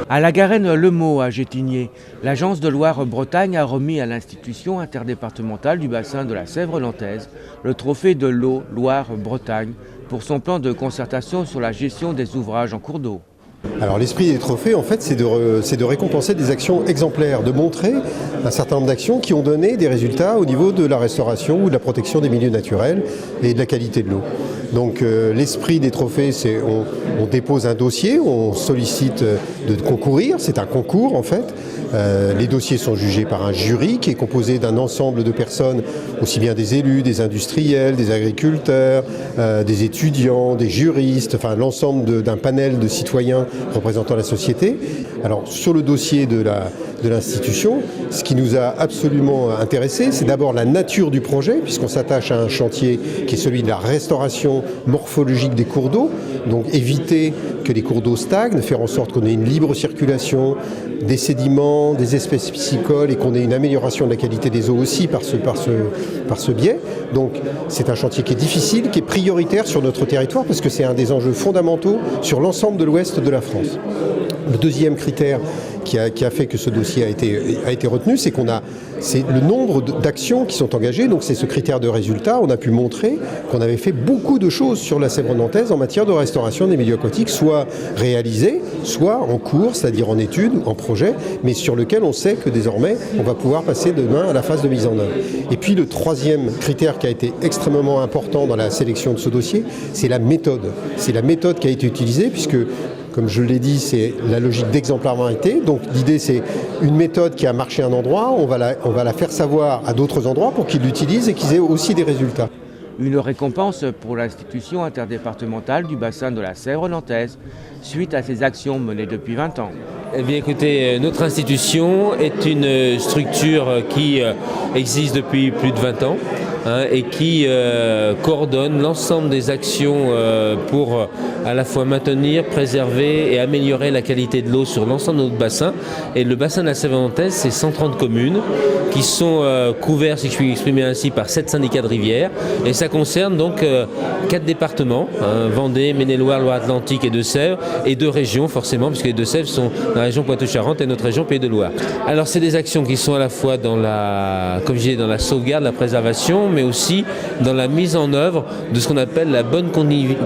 À la Garenne Le Mot à Gétigné, l'agence de Loire-Bretagne a remis à l'institution interdépartementale du bassin de la Sèvre nantaise le trophée de l'eau Loire-Bretagne pour son plan de concertation sur la gestion des ouvrages en cours d'eau. Alors l'esprit des trophées, en fait, c'est de récompenser des actions exemplaires, de montrer un certain nombre d'actions qui ont donné des résultats au niveau de la restauration ou de la protection des milieux naturels et de la qualité de l'eau. Donc l'esprit des trophées, c'est on dépose un dossier, on sollicite de concourir, c'est un concours en fait. Les dossiers sont jugés par un jury qui est composé d'un ensemble de personnes, aussi bien des élus, des industriels, des agriculteurs, des étudiants, des juristes, enfin l'ensemble d'un panel de citoyens représentant la société. Alors sur le dossier de l'institution, ce qui nous a absolument intéressé, c'est d'abord la nature du projet, puisqu'on s'attache à un chantier qui est celui de la restauration morphologique des cours d'eau, donc éviter que les cours d'eau stagnent, faire en sorte qu'on ait une libre circulation des sédiments, des espèces piscicoles et qu'on ait une amélioration de la qualité des eaux aussi par ce biais. Donc c'est un chantier qui est difficile, qui est prioritaire sur notre territoire parce que c'est un des enjeux fondamentaux sur l'ensemble de l'ouest de la France. Le deuxième critère qui a fait que ce dossier a été retenu, c'est le nombre d'actions qui sont engagées, donc c'est ce critère de résultat. On a pu montrer qu'on avait fait beaucoup de choses sur la Sèvre nantaise en matière de restauration des milieux aquatiques, soit réalisées, soit en cours, c'est-à-dire en études, en projet, mais sur lequel on sait que désormais on va pouvoir passer demain à la phase de mise en œuvre. Et puis le troisième critère qui a été extrêmement important dans la sélection de ce dossier, c'est la méthode. C'est la méthode qui a été utilisée puisque, comme je l'ai dit, c'est la logique d'exemplarité. Donc l'idée, c'est une méthode qui a marché à un endroit, on va la faire savoir à d'autres endroits pour qu'ils l'utilisent et qu'ils aient aussi des résultats. Une récompense pour l'institution interdépartementale du bassin de la Sèvre nantaise, suite à ses actions menées depuis 20 ans. Eh bien écoutez, notre institution est une structure qui existe depuis plus de 20 ans et qui coordonne l'ensemble des actions pour à la fois maintenir, préserver et améliorer la qualité de l'eau sur l'ensemble de notre bassin. Et le bassin de la Sèvre nantaise, c'est 130 communes qui sont couvertes, si je puis exprimer ainsi, par 7 syndicats de rivières. Et ça concerne donc 4 départements, Vendée, Maine-et-Loire, Loire-Atlantique et Deux-Sèvres, et 2 régions forcément, puisque les Deux-Sèvres sont dans la région Poitou-Charentes et notre région Pays de Loire. Alors c'est des actions qui sont à la fois dans comme je disais, dans la sauvegarde, la préservation, mais aussi dans la mise en œuvre de ce qu'on appelle la bonne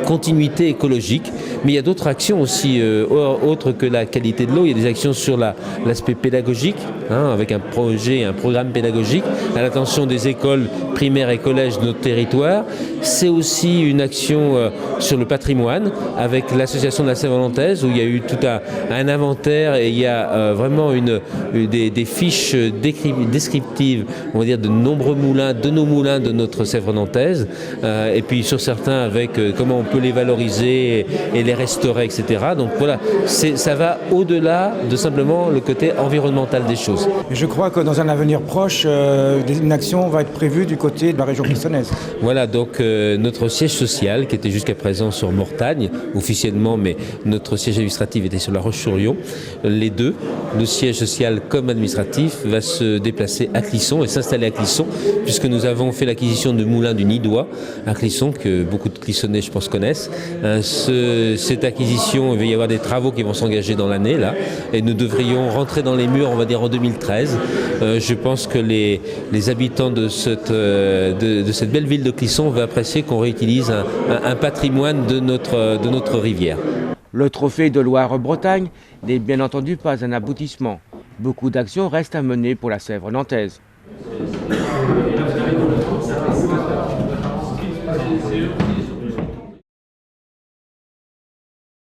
continuité écologique. Mais il y a d'autres actions aussi, autres que la qualité de l'eau. Il y a des actions sur l'aspect pédagogique, avec un projet, un programme pédagogique à l'attention des écoles primaires et collèges de notre territoire. C'est aussi une action sur le patrimoine avec l'association de la Sèvre nantaise où il y a eu tout un inventaire et il y a vraiment des fiches descriptives, on va dire, de nombreux moulins, de nos moulins de notre Sèvre nantaise, et puis sur certains avec comment on peut les valoriser et les restaurer, etc. Donc voilà, ça va au-delà de simplement le côté environnemental des choses. Je crois que dans un avenir proche, une action va être prévue du côté de la région clissonaise. Voilà, donc notre siège social, qui était jusqu'à présent sur Mortagne, officiellement, mais notre siège administratif était sur La Roche-sur-Yon. Les deux, le siège social comme administratif, va se déplacer à Clisson et s'installer à Clisson, puisque nous avons fait l'acquisition de moulins du Nidois à Clisson, que beaucoup de Clissonnais, je pense, connaissent. Cette acquisition, il va y avoir des travaux qui vont s'engager dans l'année, là, et nous devrions rentrer dans les murs, on va dire, en 2013. Je pense que les habitants de cette belle ville de Clisson vont apprécier qu'on réutilise un patrimoine de notre rivière. Le trophée de Loire-Bretagne n'est bien entendu pas un aboutissement. Beaucoup d'actions restent à mener pour la Sèvre nantaise.